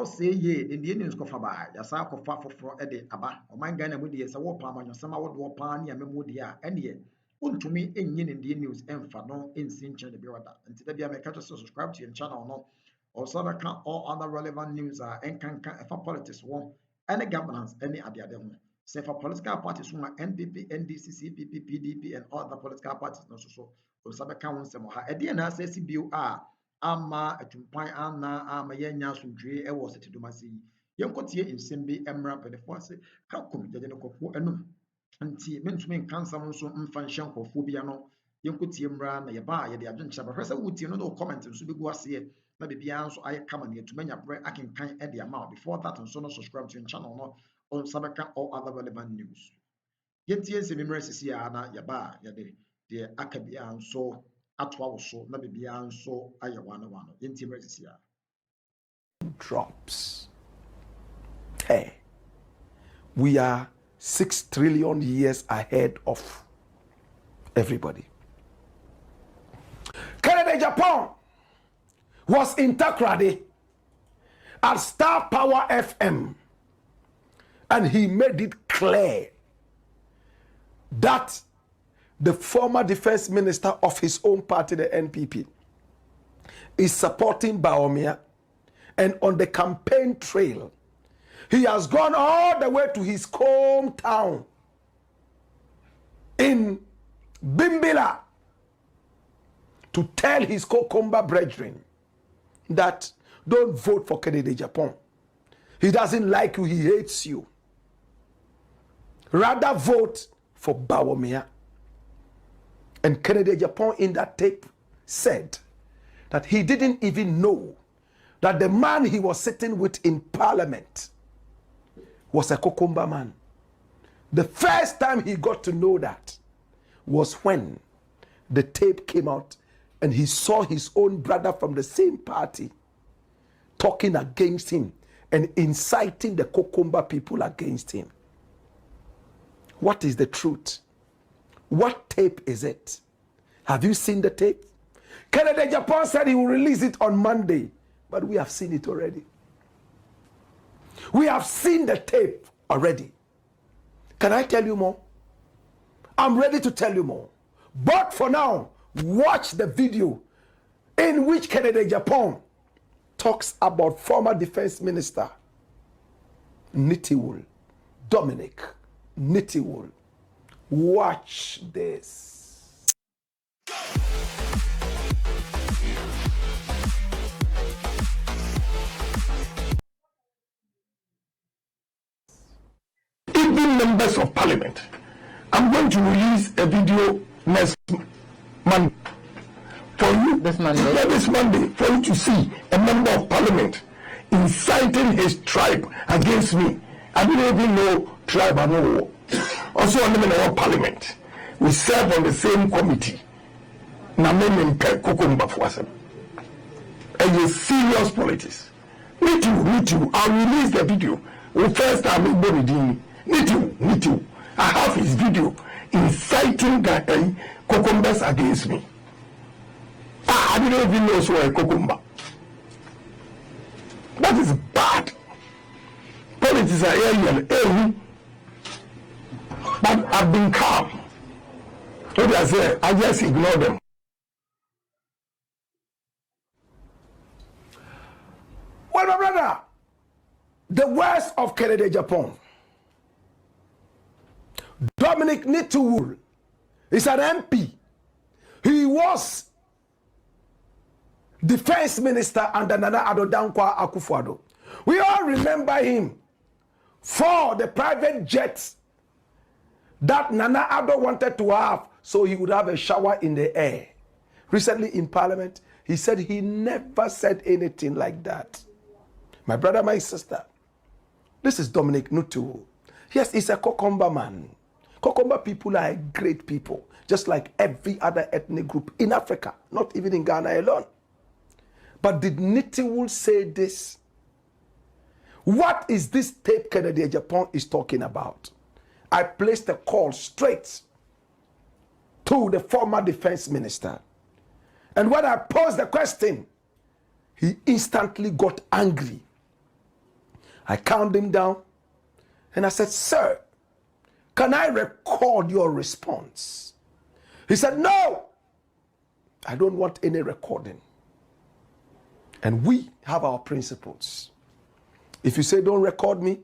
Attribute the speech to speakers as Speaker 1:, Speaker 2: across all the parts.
Speaker 1: say ye in the Indians cofa by yasa kofa for ede aba o man Ghana mu de say wo pa amanyo sama wo do pa na memu de a ene ye untumi enyin in the news emfa no ensin nche de biwada nti da bia me catch subscribe to your channel no also can all other relevant news are enkanka efa politics wo any governance any ade ho say for political parties who are NPP NDC CPP PDP and all other political parties no so also can won sem ha ede na say CBO ama atumpan ana ama yenya asundwe e wo sete domasi yenkotie nsem bi emra pedefo ase ka kom jeje no kofo enum nti mentumi nkansam nso mfa nhye nkofo bia no yenkotie mra na yeba ye de adwenche ba hwese wutie no no comment nso bi gu ase na bibia nso aye kama ne atumanya bre akenkan e de ama before that nso no subscribe to your channel no on sabeka all other relevant news yetie nsem mra sisi ya na yeba ye de akabia nso na bibia nso aye wana yenti mresisi ya
Speaker 2: drops. Hey, we are 6 trillion years ahead of everybody. Agyapong was in Takoradi at Star Power FM, and he made it clear that the former defense minister of his own party, the NPP, is supporting Bawumia, and on the campaign trail, he has gone all the way to his hometown in Bimbila to tell his Kokomba brethren that don't vote for Agyapong. He doesn't like you, he hates you. Rather vote for Bawumia. And Agyapong in that tape said that he didn't even know that the man he was sitting with in parliament was a Kokomba man. The first time he got to know that was when the tape came out and he saw his own brother from the same party talking against him and inciting the Kokomba people against him. What is the truth? What tape is it? Have you seen the tape? Agyapong said he will release it on Monday, but we have seen it already. We have seen the tape already. Can I tell you more? I'm ready to tell you more. But for now, watch the video in which Agyapong talks about former defense minister Nitiwul, Dominic Nitiwul. Watch this.
Speaker 3: Even members of parliament, I'm going to release a video next Monday for you. This Monday, for you to see a member of parliament inciting his tribe against me. I didn't even know tribe and no. Also, on the parliament, we serve on the same committee. And serious politics. Me too. I'll release the video. First time me too. I have his video inciting Kokombas against me. I didn't even know so a Kokomba. That is bad. Politics are alien. But I've been calm. What I say, I just ignore them.
Speaker 2: Well, my brother, the worst of Agyapong, Dominic Nitiwul, is an MP. He was defense minister under Nana Addo Dankwa Akufo-Addo. We all remember him for the private jets that Nana Addo wanted to have so he would have a shower in the air. Recently in parliament, he said he never said anything like that. My brother, my sister, this is Dominic Nitiwul. Yes, he's a Kokomba man. Kokomba people are great people, just like every other ethnic group in Africa, not even in Ghana alone. But did Nitiwul say this? What is this tape Agyapong is talking about? I placed a call straight to the former defense minister. And when I posed the question, he instantly got angry. I calmed him down and I said, sir, can I record your response? He said, no, I don't want any recording. And we have our principles. If you say don't record me,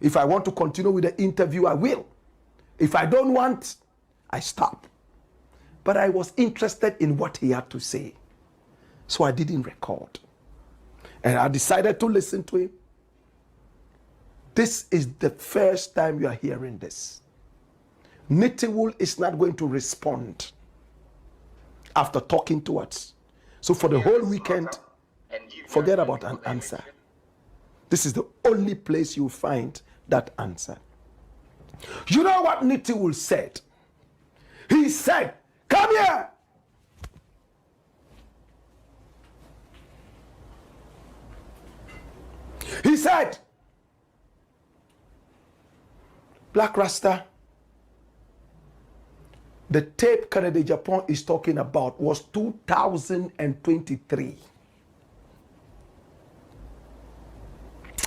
Speaker 2: if I want to continue with the interview, I will. If I don't want, I stop. But I was interested in what he had to say. So I didn't record. And I decided to listen to him. This is the first time you are hearing this. Nitiwul is not going to respond after talking to us. So for the whole weekend, forget about an answer. This is the only place you find that answer. You know what Nitiwul said? He said, come here. He said, Black Rasta, the tape Kennedy Agyapong is talking about was 2023.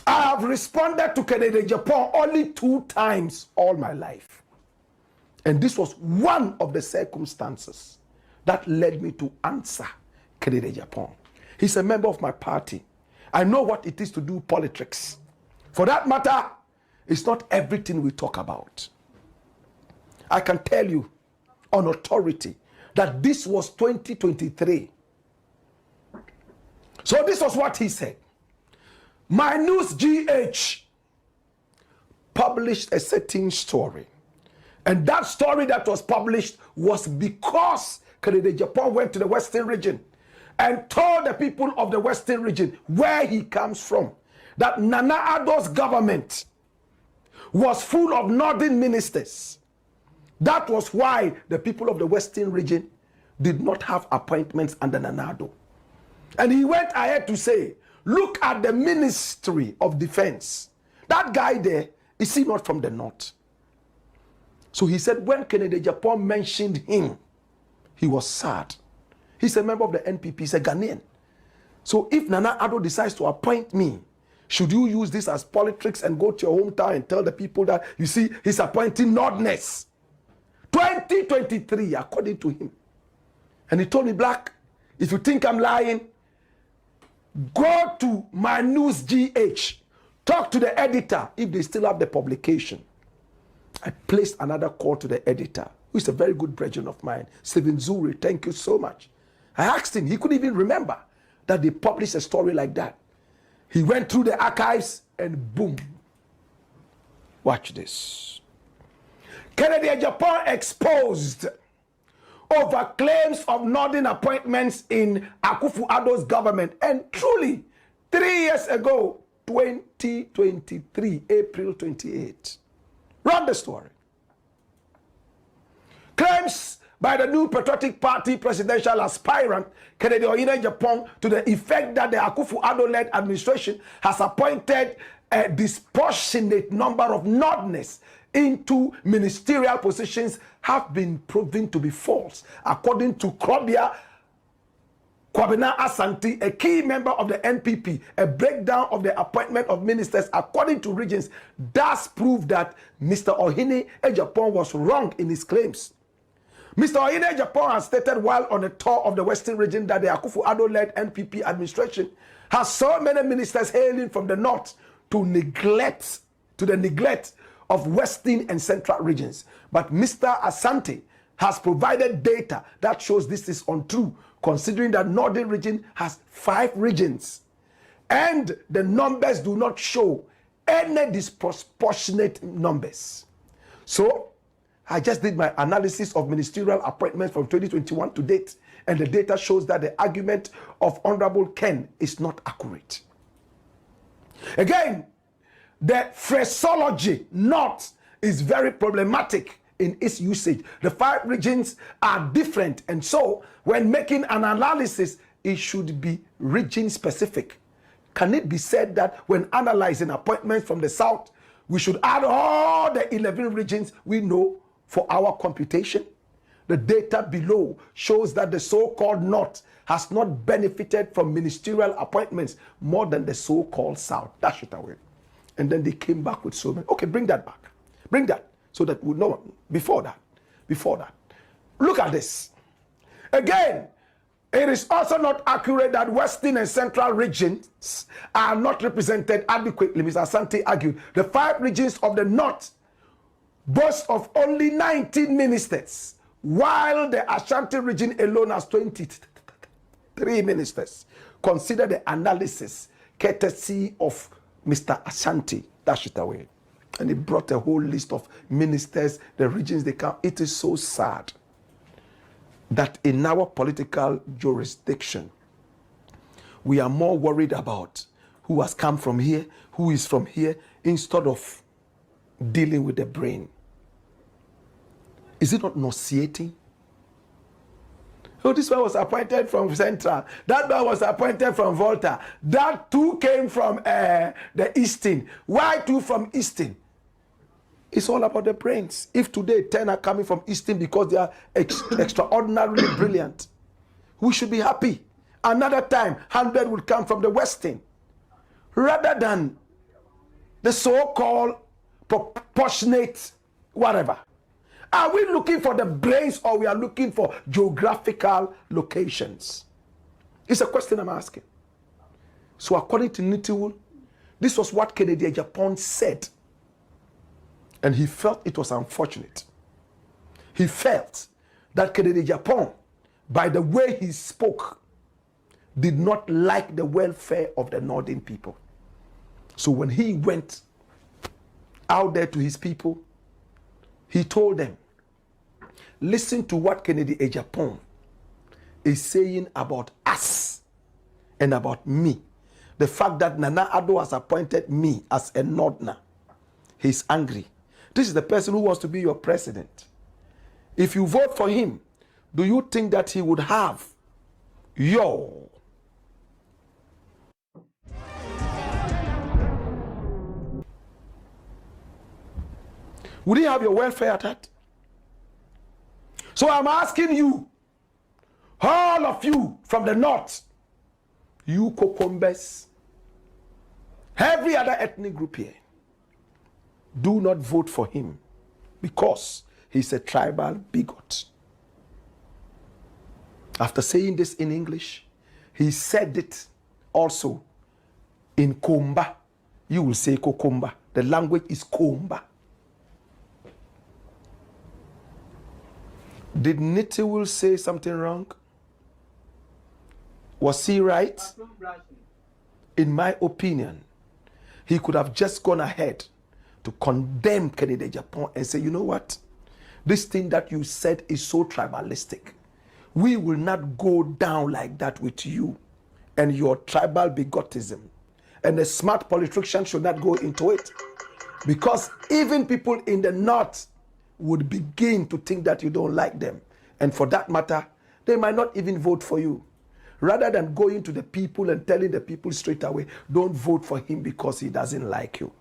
Speaker 2: I have responded to Kennedy Agyapong only 2 times all my life. And this was one of the circumstances that led me to answer Kennedy Agyapong. He's a member of my party. I know what it is to do politics. For that matter, it's not everything we talk about. I can tell you on authority that this was 2023. So this was what he said. My News GH published a certain story. And that story that was published was because Kennedy Agyapong went to the Western region and told the people of the Western region where he comes from, that Nana Addo's government was full of northern ministers. That was why the people of the Western region did not have appointments under Nana Addo. And he went ahead to say, look at the Ministry of Defense. That guy there, is he not from the north? So he said when Kennedy Agyapong mentioned him, he was sad. He's a member of the NPP, he's a Ghanaian. So if Nana Addo decides to appoint me, should you use this as politics and go to your hometown and tell the people that, you see, he's appointing Nordness? 2023, according to him. And he told me, Black, if you think I'm lying, go to my News GH, talk to the editor if they still have the publication. I placed another call to the editor, who is a very good brethren of mine, Stephen Zuri. Thank you so much. I asked him, he couldn't even remember that they published a story like that. He went through the archives and boom. Watch this. Kennedy Agyapong exposed over claims of northern appointments in Akufo-Addo's government. And truly, 3 years ago, 2023, April 28. Run the story. Claims by the new Patriotic Party presidential aspirant, Kennedy Agyapong, to the effect that the Akufo-Addo-led administration has appointed a disproportionate number of Northerners into ministerial positions have been proven to be false. According to Kwabena Asante, a key member of the NPP, a breakdown of the appointment of ministers according to regions does prove that Mr. Ohene Agyapong was wrong in his claims. Mr. Ohene Agyapong has stated while on a tour of the Western region that the Akufo-Addo-led NPP administration has so many ministers hailing from the north to the neglect of Western and Central regions. But Mr. Asante has provided data that shows this is untrue, considering that Northern region has 5 regions. And the numbers do not show any disproportionate numbers. So, I just did my analysis of ministerial appointments from 2021 to date, and the data shows that the argument of Honorable Ken is not accurate. Again, the phraseology "not" is very problematic in its usage. The 5 regions are different, and so when making an analysis, it should be region specific. Can it be said that when analyzing appointments from the south, we should add all the 11 regions we know for our computation? The data below shows that the so-called north has not benefited from ministerial appointments more than the so-called south. Dash it away. And then they came back with so many. Okay, bring that back. Bring that so that we know. Before that. Look at this. Again, it is also not accurate that Western and Central regions are not represented adequately. Mr. Asante argued. The 5 regions of the North boast of only 19 ministers, while the Ashanti region alone has 23 ministers. Consider the analysis courtesy of Mr. Ashanti. Dash it away. And he brought a whole list of ministers, the regions they come. It is so sad that in our political jurisdiction, we are more worried about who has come from here, who is from here, instead of dealing with the brain. Is it not nauseating? Oh, this one was appointed from Central. That one was appointed from Volta. That 2 came from the Eastern. Why 2 from Eastern? It's all about the brains. If today 10 are coming from Eastern because they are extraordinarily brilliant, we should be happy. Another time, 100 will come from the Western. Rather than the so-called proportionate whatever. Are we looking for the brains or we are looking for geographical locations? It's a question I'm asking. So according to Nitiwul, this was what Kennedy Agyapong said. And he felt it was unfortunate. He felt that Kennedy Agyapong, by the way he spoke, did not like the welfare of the northern people. So when he went out there to his people, he told them, listen to what Kennedy Agyapong is saying about us and about me. The fact that Nana Addo has appointed me as a Northerner. He's angry. This is the person who wants to be your president. If you vote for him, do you think that he would have your would he have your welfare at heart? So I'm asking you, all of you from the north, you Kokombes, every other ethnic group here, do not vote for him because he's a tribal bigot. After saying this in English, he said it also in Komba. You will say Kokomba. The language is Komba. Did Nitiwul say something wrong? Was he right? In my opinion, he could have just gone ahead to condemn Kennedy Agyapong and say, you know what? This thing that you said is so tribalistic. We will not go down like that with you and your tribal bigotism. And a smart politician should not go into it. Because even people in the north would begin to think that you don't like them. And for that matter, they might not even vote for you. Rather than going to the people and telling the people straight away, don't vote for him because he doesn't like you.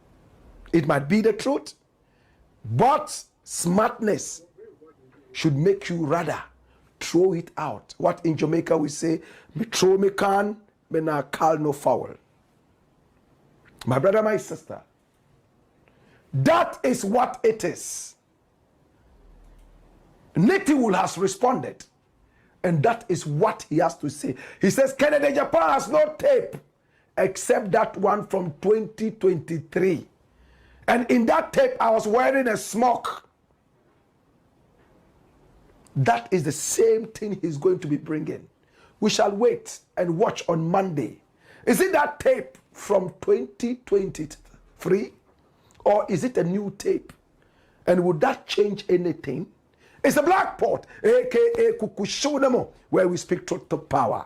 Speaker 2: It might be the truth, but smartness should make you rather throw it out. What in Jamaica we say, me throw me can, me na call no foul. My brother, my sister, that is what it is. Nitiwul has responded, and that is what he has to say. He says Kennedy Agyapong has no tape except that one from 2023. And in that tape, I was wearing a smock. That is the same thing he's going to be bringing. We shall wait and watch on Monday. Is it that tape from 2023? Or is it a new tape? And would that change anything? It's a black pot, aka Kukushunamo, where we speak truth to power.